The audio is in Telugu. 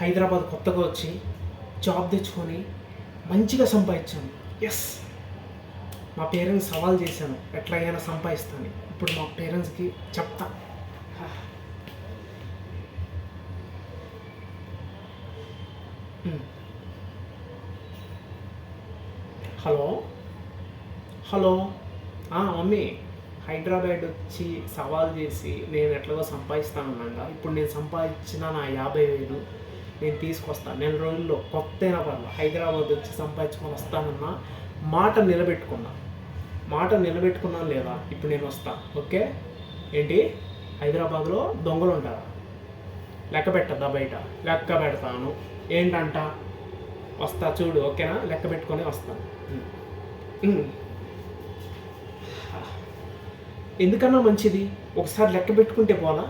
హైదరాబాద్ కొత్తగా వచ్చి జాబ్ తెచ్చుకొని మంచిగా సంపాదించాను. ఎస్, మా పేరెంట్స్ సవాల్ చేశాను ఎట్లాగైనా సంపాదిస్తాను. ఇప్పుడు మా పేరెంట్స్కి చెప్తా. హలో హలో మమ్మీ, హైదరాబాద్ వచ్చి సవాల్ చేసి నేను ఎట్లాగో సంపాదిస్తానన్నాగా. ఇప్పుడు నేను సంపాదించిన నా 50,000 నేను తీసుకొస్తాను. 4 రోజుల్లో కొత్త అయినా పర్లేదు హైదరాబాద్ వచ్చి సంపాదించుకొని వస్తానన్నా మాట నిలబెట్టుకున్నాను లేదా? ఇప్పుడు నేను వస్తా. ఓకే ఏంటి, హైదరాబాద్లో దొంగలు ఉంటారా? లెక్క పెట్టద్దా? బయట లెక్క పెడతాను. ఏంటంట? వస్తా చూడు, ఓకేనా? లెక్క పెట్టుకొని వస్తాను. ఎందుకన్నా మంచిది ఒకసారి లెక్క పెట్టుకుంటే పోలా.